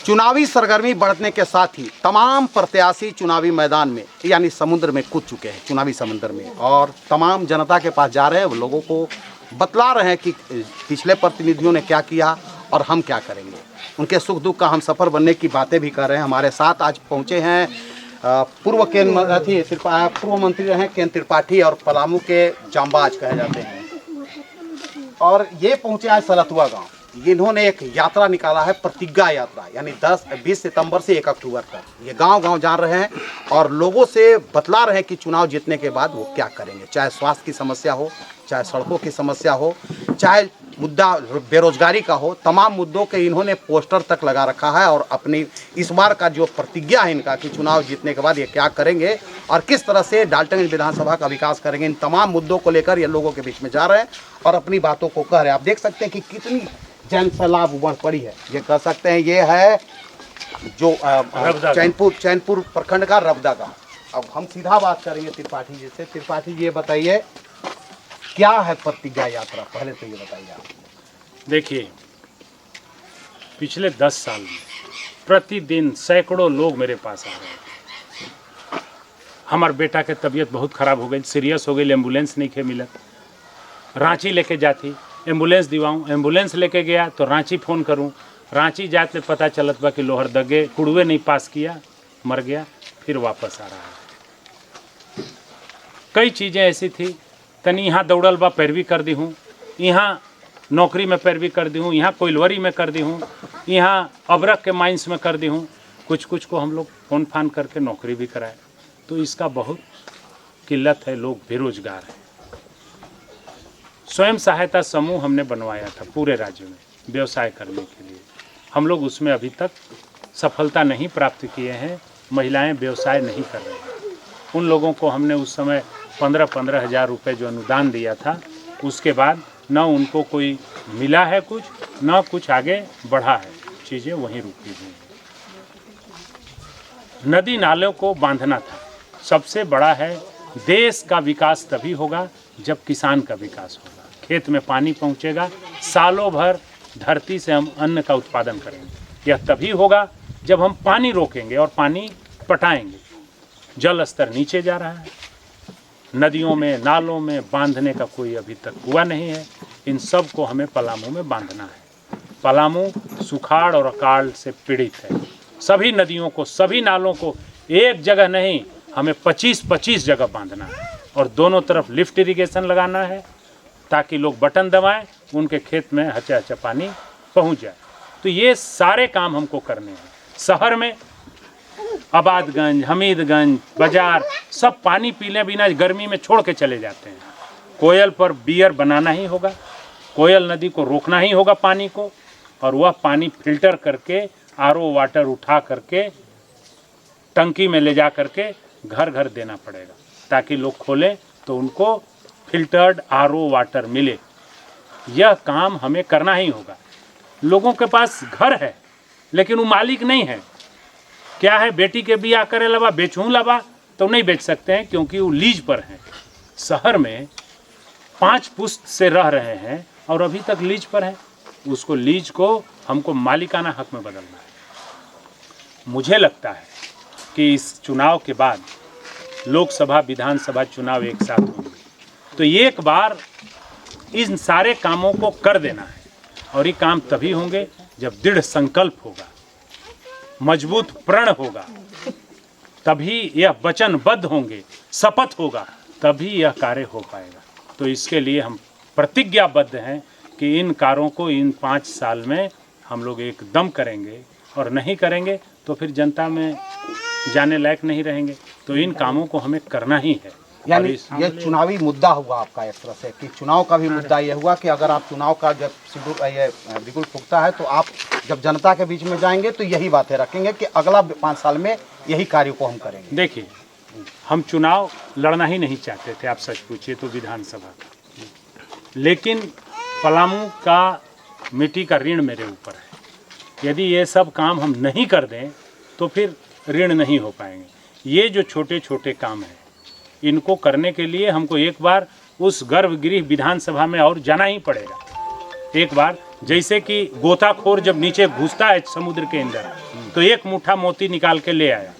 चुनावी सरगर्मी बढ़ने के साथ ही तमाम प्रत्याशी चुनावी मैदान में यानी समुद्र में कूद चुके हैं, चुनावी समुद्र में, और तमाम जनता के पास जा रहे हैं, वो लोगों को बतला रहे हैं कि पिछले प्रतिनिधियों ने क्या किया और हम क्या करेंगे। उनके सुख दुख का हम सफ़र बनने की बातें भी कर रहे हैं। हमारे साथ आज पहुँचे हैं पूर्व मंत्री रहे केन त्रिपाठी और पलामू के जांबाज कहे जाते हैं, और ये पहुँचे आज सलथुआ गाँव। इन्होंने एक यात्रा निकाला है, प्रतिज्ञा यात्रा, यानी 20 सितंबर से 1 अक्टूबर तक ये गांव-गांव जा रहे हैं और लोगों से बतला रहे हैं कि चुनाव जीतने के बाद वो क्या करेंगे। चाहे स्वास्थ्य की समस्या हो, चाहे सड़कों की समस्या हो, चाहे मुद्दा बेरोजगारी का हो, तमाम मुद्दों के इन्होंने पोस्टर तक लगा रखा है। और अपनी इस बार का जो प्रतिज्ञा है इनका कि चुनाव जीतने के बाद ये क्या करेंगे और किस तरह से डाल्टनगंज विधानसभा का विकास करेंगे, इन तमाम मुद्दों को लेकर ये लोगों के बीच में जा रहे हैं और अपनी बातों को कह रहे हैं। आप देख सकते हैं कि कितनी जन सैलाब उमड़ पड़ी है। ये कह सकते हैं ये है जो चैनपुर प्रखंड का रबदा गाँव। अब हम सीधा बात करेंगे त्रिपाठी जी से। त्रिपाठी जी ये बताइए क्या है प्रतिज्ञा यात्रा, पहले तो ये बताइए आप। देखिए, पिछले 10 साल में प्रतिदिन सैकड़ों लोग मेरे पास आ रहे हैं। हमारे बेटा के तबीयत बहुत खराब हो गई, सीरियस हो गई, एम्बुलेंस नहीं खे मिलत, रांची लेके जाती, एम्बुलेंस दिवाऊँ, एम्बुलेंस लेके गया तो रांची फ़ोन करूँ, रांची जाते पता चलत बा कि लोहरदगे कुड़वे नहीं पास किया, मर गया, फिर वापस आ रहा है। कई चीज़ें ऐसी थी, तनी यहाँ दौड़ल बा पैरवी कर दी हूँ, यहाँ नौकरी में पैरवी कर दी हूँ, यहाँ कोयलवरी में कर दी हूँ, यहाँ अबरक के माइंस में कर दी हूँ। कुछ को हम लोग फ़ोन फान करके नौकरी भी कराए। तो इसका बहुत किल्लत है, लोग बेरोजगार हैं। स्वयं सहायता समूह हमने बनवाया था पूरे राज्य में व्यवसाय करने के लिए। हम लोग उसमें अभी तक सफलता नहीं प्राप्त किए हैं, महिलाएं व्यवसाय नहीं कर रही हैं। उन लोगों को हमने उस समय 15-15 हज़ार रुपये जो अनुदान दिया था, उसके बाद न उनको कोई मिला है कुछ, न कुछ आगे बढ़ा है, चीज़ें वहीं रुकी हुई हैं। नदी नालों को बांधना था। सबसे बड़ा है, देश का विकास तभी होगा जब किसान का विकास होगा, खेत में पानी पहुंचेगा, सालों भर धरती से हम अन्न का उत्पादन करेंगे। यह तभी होगा जब हम पानी रोकेंगे और पानी पटाएंगे। जल स्तर नीचे जा रहा है, नदियों में नालों में बांधने का कोई अभी तक हुआ नहीं है। इन सब को हमें पलामू में बांधना है। पलामू सुखाड़ और अकाल से पीड़ित है। सभी नदियों को, सभी नालों को एक जगह नहीं, हमें 25-25 जगह बांधना है और दोनों तरफ लिफ्ट इरिगेशन लगाना है ताकि लोग बटन दबाएं, उनके खेत में हचा पानी पहुंच जाए। तो ये सारे काम हमको करने हैं। शहर में आबादगंज, हमीदगंज, बाजार सब पानी पीने बिना गर्मी में छोड़ के चले जाते हैं। कोयल पर बियर बनाना ही होगा, कोयल नदी को रोकना ही होगा पानी को, और वह पानी फिल्टर करके आरओ वाटर उठा करके टंकी में ले जा करके घर घर देना पड़ेगा ताकि लोग खोलें तो उनको फिल्टर्ड आरओ वाटर मिले। यह काम हमें करना ही होगा। लोगों के पास घर है लेकिन वो मालिक नहीं है। क्या है, बेटी के बिया करे लबा, बेचूँ लबा तो नहीं बेच सकते हैं क्योंकि वो लीज पर हैं। शहर में 5 पुश्त से रह रहे हैं और अभी तक लीज पर हैं। उसको लीज को हमको मालिकाना हक में बदलना है। मुझे लगता है कि इस चुनाव के बाद लोकसभा विधानसभा चुनाव एक साथ होंगे, तो एक बार इन सारे कामों को कर देना है। और ये काम तभी होंगे जब दृढ़ संकल्प होगा, मजबूत प्रण होगा, तभी यह वचनबद्ध होंगे, शपथ होगा, तभी यह कार्य हो पाएगा। तो इसके लिए हम प्रतिज्ञाबद्ध हैं कि इन कार्यों को इन 5 साल में हम लोग एकदम करेंगे, और नहीं करेंगे तो फिर जनता में जाने लायक नहीं रहेंगे। तो इन कामों को हमें करना ही है। यानी ये चुनावी मुद्दा हुआ आपका एक तरह से, कि चुनाव का भी मुद्दा ये हुआ कि अगर आप चुनाव का जब बिल्कुल पुख्ता है तो आप जब जनता के बीच में जाएंगे तो यही बातें रखेंगे कि अगला 5 साल में यही कार्यों को हम करेंगे। देखिए, हम चुनाव लड़ना ही नहीं चाहते थे, आप सच पूछिए तो विधानसभा का, लेकिन पलामू का मिट्टी का ऋण मेरे ऊपर है। यदि ये सब काम हम नहीं कर दें तो फिर ऋण नहीं हो पाएंगे। ये जो छोटे छोटे काम हैं, इनको करने के लिए हमको एक बार उस गर्भगृह विधानसभा में और जाना ही पड़ेगा। एक बार जैसे कि गोताखोर जब नीचे घुसता है समुद्र के अंदर तो एक मुट्ठा मोती निकाल के ले आया,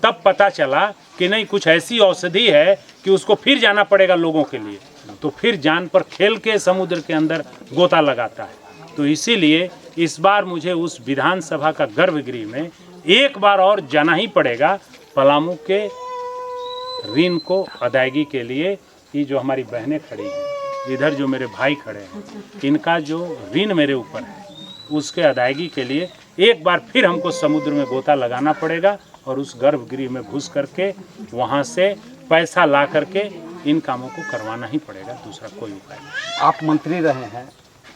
तब पता चला कि नहीं कुछ ऐसी औषधि है कि उसको फिर जाना पड़ेगा लोगों के लिए, तो फिर जान पर खेल के समुद्र के अंदर गोता लगाता है। तो इसीलिए इस बार मुझे उस विधानसभा का गर्भगृह में एक बार और जाना ही पड़ेगा पलामू के ऋण को अदायगी के लिए। ये जो हमारी बहनें खड़ी हैं, इधर जो मेरे भाई खड़े हैं, इनका जो ऋण मेरे ऊपर है उसके अदायगी के लिए एक बार फिर हमको समुद्र में गोता लगाना पड़ेगा और उस गर्भगृह में घुस करके वहाँ से पैसा ला करके इन कामों को करवाना ही पड़ेगा, दूसरा कोई उपाय नहीं। आप मंत्री रहे हैं,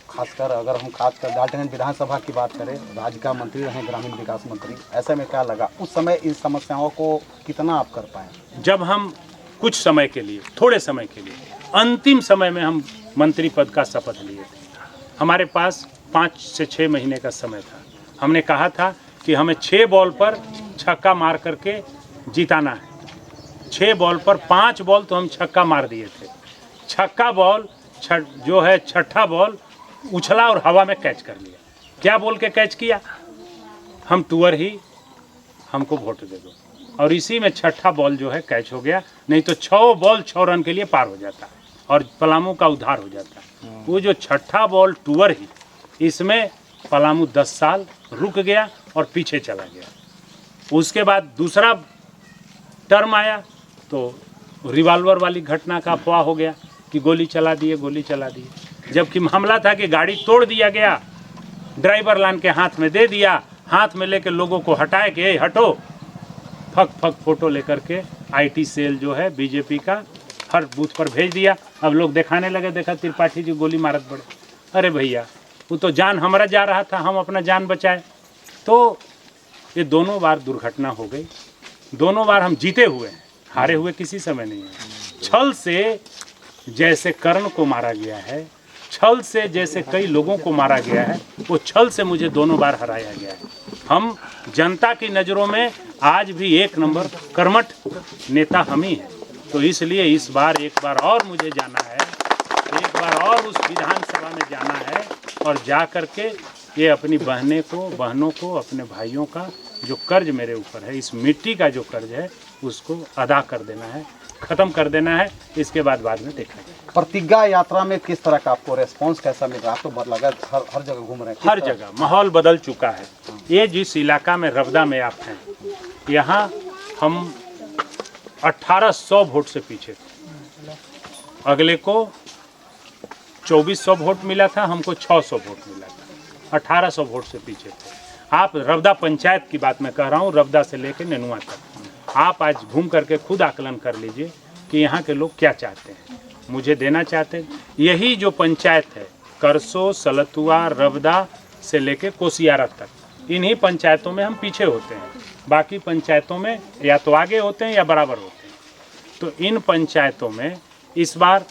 खासकर अगर हम खासकर डाल्टनगंज विधानसभा की बात करें, राज्य का मंत्री रहे, ग्रामीण विकास मंत्री, ऐसे में क्या लगा उस समय इन समस्याओं को कितना आप कर पाए? जब हम कुछ समय के लिए, थोड़े समय के लिए, अंतिम समय में हम मंत्री पद का शपथ लिए थे, हमारे पास 5 से 6 महीने का समय था। हमने कहा था कि हमें 6 बॉल पर छक्का मार करके जिताना है। 6 बॉल पर 5 बॉल तो हम छक्का मार दिए थे। छक्का बॉल जो है छठा बॉल उछला और हवा में कैच कर लिया। क्या बोल के कैच किया? हम टूअर ही, हमको वोट दे दो। और इसी में छठा बॉल जो है कैच हो गया, नहीं तो 6 बॉल 6 रन के लिए पार हो जाता और पलामू का उद्धार हो जाता। वो जो छठा बॉल टूअर ही, इसमें पलामू 10 साल रुक गया और पीछे चला गया। उसके बाद दूसरा टर्म आया तो रिवॉल्वर वाली घटना का अफवाह हो गया कि गोली चला दिए, गोली चला दिए, जबकि मामला था कि गाड़ी तोड़ दिया गया, ड्राइवर लान के हाथ में दे दिया, हाथ में लेके लोगों को हटाए कि हटो, फक फक फोटो लेकर के आईटी सेल जो है बीजेपी का हर बूथ पर भेज दिया। अब लोग दिखाने लगे, देखा त्रिपाठी जी गोली मारत पड़े। अरे भैया, वो तो जान हमारा जा रहा था, हम अपना जान बचाए। तो ये दोनों बार दुर्घटना हो गई, दोनों बार हम जीते हुए हैं, हारे हुए किसी समय नहीं है। छल से जैसे कर्ण को मारा गया है, छल से जैसे कई लोगों को मारा गया है, वो छल से मुझे दोनों बार हराया गया है। हम जनता की नज़रों में आज भी 1 नंबर कर्मठ नेता हम ही हैं। तो इसलिए इस बार एक बार और मुझे जाना है, एक बार और उस विधानसभा में जाना है और जा कर के ये अपनी बहनों को, अपने भाइयों का जो कर्ज मेरे ऊपर है, इस मिट्टी का जो कर्ज है, उसको अदा कर देना है, ख़त्म कर देना है। इसके बाद में देखा जाए। प्रतिज्ञा यात्रा में किस तरह का आपको रेस्पॉन्स कैसा मिल रहा है? आप तो बदला हर जगह घूम रहे हैं, हर जगह माहौल बदल चुका है। ये जिस इलाका में रबदा में आप हैं, यहाँ हम 1800 वोट से पीछे थे, अगले को 2400 वोट मिला था, हमको 600 वोट मिला था, 1800 वोट से पीछे थे। आप रबदा पंचायत की बात मैं कह रहा हूँ, रबदा से लेकर नेनुआ तक। आप आज घूम करके खुद आकलन कर लीजिए कि यहाँ के लोग क्या चाहते हैं, मुझे देना चाहते हैं। यही जो पंचायत है, करसो, सलतुआ, रबदा से लेकर कोसियारा तक, इन्हीं पंचायतों में हम पीछे होते हैं, बाकी पंचायतों में या तो आगे होते हैं या बराबर होते हैं। तो इन पंचायतों में इस बार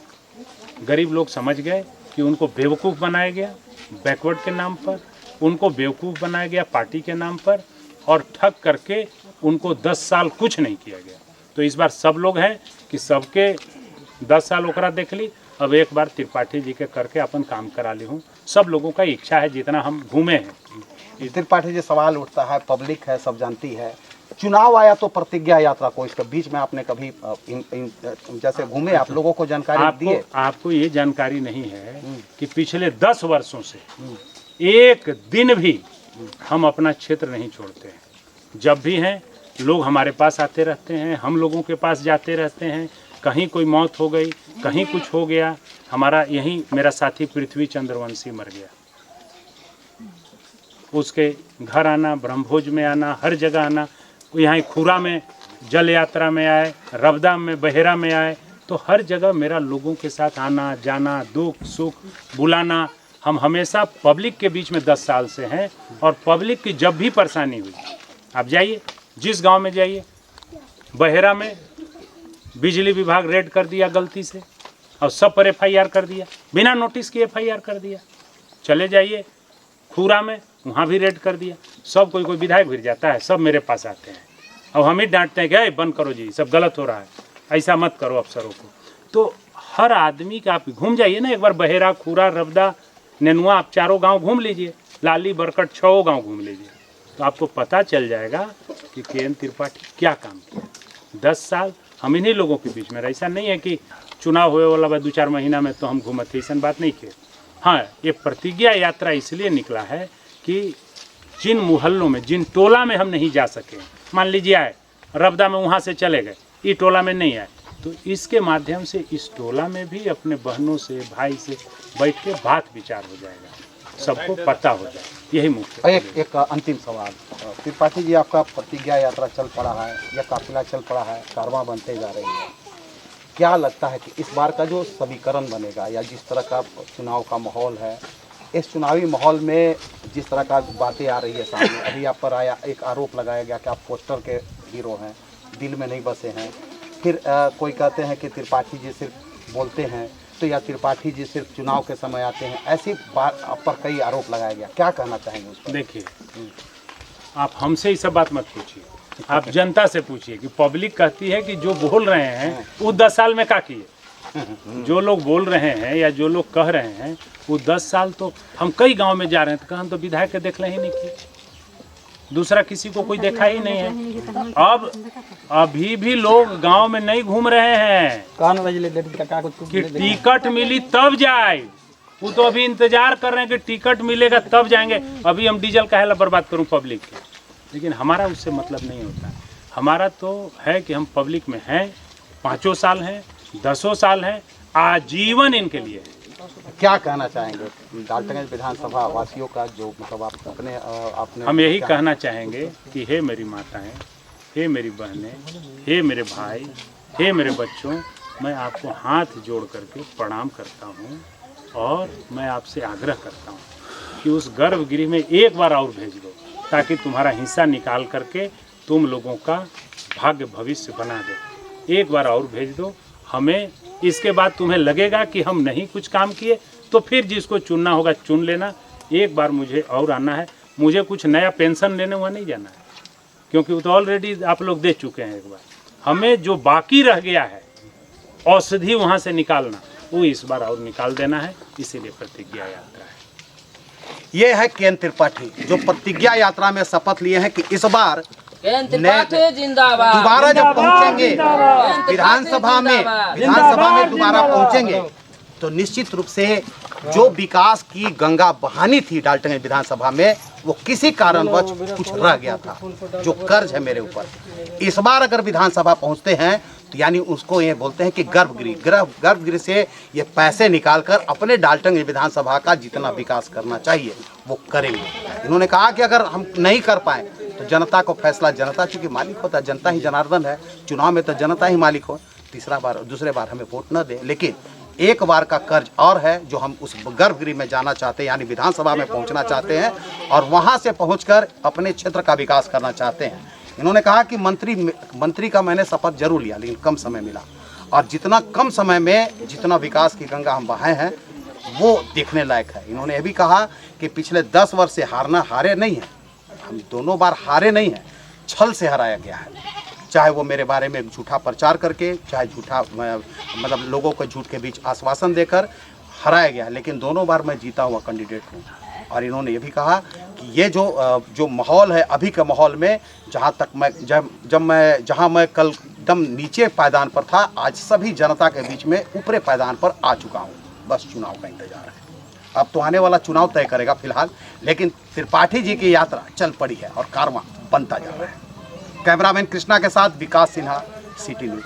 गरीब लोग समझ गए कि उनको बेवकूफ़ बनाया गया बैकवर्ड के नाम पर, उनको बेवकूफ़ बनाया गया पार्टी के नाम पर, और ठग करके उनको 10 साल कुछ नहीं किया गया। तो इस बार सब लोग हैं कि सबके 10 साल ओकरा देख ली, अब एक बार त्रिपाठी जी के करके अपन काम करा ली हूँ। सब लोगों का इच्छा है, जितना हम घूमे हैं। त्रिपाठी जी, सवाल उठता है, पब्लिक है, सब जानती है, चुनाव आया तो प्रतिज्ञा यात्रा को, इसके बीच में आपने कभी जैसे घूमे, आप लोगों को जानकारी दिए? आपको ये जानकारी नहीं है कि पिछले 10 वर्षों से एक दिन भी हम अपना क्षेत्र नहीं छोड़ते हैं। जब भी हैं लोग हमारे पास आते रहते हैं, हम लोगों के पास जाते रहते हैं। कहीं कोई मौत हो गई, कहीं कुछ हो गया, हमारा यहीं मेरा साथी पृथ्वी चंद्रवंशी मर गया, उसके घर आना, ब्रह्मभोज में आना, हर जगह आना, यहाँ खुरा में जल यात्रा में आए, रबदा में, बहेरा में आए, तो हर जगह मेरा लोगों के साथ आना जाना, दुख सुख बुलाना। हम हमेशा पब्लिक के बीच में 10 साल से हैं, और पब्लिक की जब भी परेशानी हुई, आप जाइए, जिस गांव में जाइए, बहेरा में बिजली विभाग रेड कर दिया गलती से और सब पर FIR कर दिया, बिना नोटिस के FIR कर दिया। चले जाइए खुरा में, वहाँ भी रेड कर दिया। सब कोई विधायक भिड़ जाता है, सब मेरे पास आते हैं, अब हम ही डांटते हैं कि बंद करो जी, सब गलत हो रहा है, ऐसा मत करो अफसरों को। तो हर आदमी का आप घूम जाइए ना एक बार, बहेरा, खुरा, रबदा, नेनुआ आप 4 गांव घूम लीजिए, लाली बरकट 6 गांव घूम लीजिए, तो आपको पता चल जाएगा कि के.एन. त्रिपाठी क्या काम किया। 10 साल हम इन्हीं लोगों के बीच में रहे। ऐसा नहीं है कि चुनाव हुए वाला 2-4 महीना में तो हम घूमते, ऐसा बात नहीं किए। हाँ, ये प्रतिज्ञा यात्रा इसलिए निकला है कि जिन मोहल्लों में, जिन टोला में हम नहीं जा सके, मान लीजिए आए रबदा में, वहाँ से चले गए, ये टोला में नहीं आए, तो इसके माध्यम से इस टोला में भी अपने बहनों से, भाई से बैठ के बात विचार हो जाएगा, सबको पता हो जाए। यही मुख्य। एक अंतिम सवाल, त्रिपाठी जी, आपका प्रतिज्ञा यात्रा चल पड़ा है या काफिला चल पड़ा है, कारवां बनते जा रही है, क्या लगता है कि इस बार का जो समीकरण बनेगा या जिस तरह का चुनाव का माहौल है, इस चुनावी माहौल में जिस तरह का बातें आ रही है सामने, अभी आप पर आया एक आरोप लगाया गया कि आप पोस्टर के हीरो हैं, दिल में नहीं बसे हैं, फिर कोई कहते हैं कि त्रिपाठी जी सिर्फ बोलते हैं, तो या त्रिपाठी जी सिर्फ चुनाव के समय आते हैं, ऐसी बात आप पर कई आरोप लगाया गया, क्या कहना चाहेंगे उस पर? देखिए, आप हमसे ये सब बात मत पूछिए, आप जनता से पूछिए कि पब्लिक कहती है कि जो बोल रहे हैं वो 10 साल में क्या किए। जो लोग बोल रहे हैं या जो लोग कह रहे हैं वो 10 साल, तो हम कई गांव में जा रहे हैं तो हम तो विधायक के देखले ही नहीं किए, दूसरा किसी को कोई देखा ही नहीं है। अब अभी भी लोग गांव में नहीं घूम रहे हैं कि टिकट मिली तब जाए, वो तो अभी इंतजार कर रहे हैं कि टिकट मिलेगा तब जाएंगे। अभी हम डीजल काहे बर्बाद करूं पब्लिक के, लेकिन हमारा उससे मतलब नहीं होता। हमारा तो है कि हम पब्लिक में हैं, 5 साल हैं, 10 साल हैं, आजीवन इनके लिए है। क्या कहना चाहेंगे डाल्टनगंज विधानसभा वासियों का, जो मतलब आप अपने आपने? हम यही कहना चाहेंगे कि हे मेरी माताएं, हे मेरी बहनें, हे मेरे भाई, हे मेरे बच्चों, मैं आपको हाथ जोड़ करके प्रणाम करता हूँ और मैं आपसे आग्रह करता हूँ कि उस गर्भगृह में एक बार और भेज दो, ताकि तुम्हारा हिस्सा निकाल करके तुम लोगों का भाग्य भविष्य बना दे। एक बार और भेज दो हमें। इसके बाद तुम्हें लगेगा कि हम नहीं कुछ काम किए तो फिर जिसको चुनना होगा चुन लेना। एक बार मुझे और आना है, मुझे कुछ नया पेंशन लेने हुआ नहीं जाना है, क्योंकि वो तो ऑलरेडी आप लोग दे चुके हैं एक बार। हमें जो बाकी रह गया है औषधि वहाँ से निकालना, वो इस बार और निकाल देना है, इसीलिए प्रतिज्ञा यात्रा है। ये है के.एन. त्रिपाठी जो प्रतिज्ञा यात्रा में शपथ लिए हैं कि इस बार जिंदाबाद, दोबारा जब पहुंचेंगे विधानसभा में दोबारा पहुंचेंगे तो निश्चित रूप से जो विकास की गंगा बहानी थी डाल्टनगंज विधानसभा में, वो किसी कारणवश कुछ रह गया था, जो कर्ज है मेरे ऊपर। इस बार अगर विधानसभा पहुंचते हैं तो यानी उसको ये बोलते हैं कि गर्भगृह से ये पैसे निकालकर अपने डाल्टनगंज विधानसभा का जितना विकास करना चाहिए वो करेंगे। इन्होंने कहा कि अगर हम नहीं कर पाए तो जनता को फैसला, जनता चूंकि मालिक होता है, जनता ही जनार्दन है, चुनाव में तो जनता ही मालिक हो, दूसरे बार हमें वोट न दे। लेकिन एक बार का कर्ज और है जो हम उस गर्भगृह में जाना चाहते हैं, यानी विधानसभा में पहुंचना चाहते हैं और वहां से पहुंचकर अपने क्षेत्र का विकास करना चाहते हैं। इन्होंने कहा कि मंत्री का मैंने शपथ जरूर लिया, लेकिन कम समय मिला, और जितना कम समय में जितना विकास की गंगा हम बहाए हैं वो देखने लायक है। इन्होंने यह भी कहा कि पिछले 10 वर्ष से हारे नहीं हैं, हम दोनों बार हारे नहीं हैं, छल से हराया गया है। चाहे वो मेरे बारे में झूठा प्रचार करके, चाहे झूठा मतलब लोगों को झूठ के बीच आश्वासन देकर हराया गया, लेकिन दोनों बार मैं जीता हुआ कैंडिडेट हूँ। और इन्होंने ये भी कहा कि ये जो माहौल है अभी के माहौल में, जहाँ मैं कल दम नीचे पायदान पर था, आज सभी जनता के बीच में ऊपरे पायदान पर आ चुका हूँ। बस चुनाव का इंतजार है, अब तो आने वाला चुनाव तय करेगा फिलहाल, लेकिन त्रिपाठी जी की यात्रा चल पड़ी है और कारवां बनता जा रहा है। कैमरामैन कृष्णा के साथ विकास सिन्हा, सिटी न्यूज़।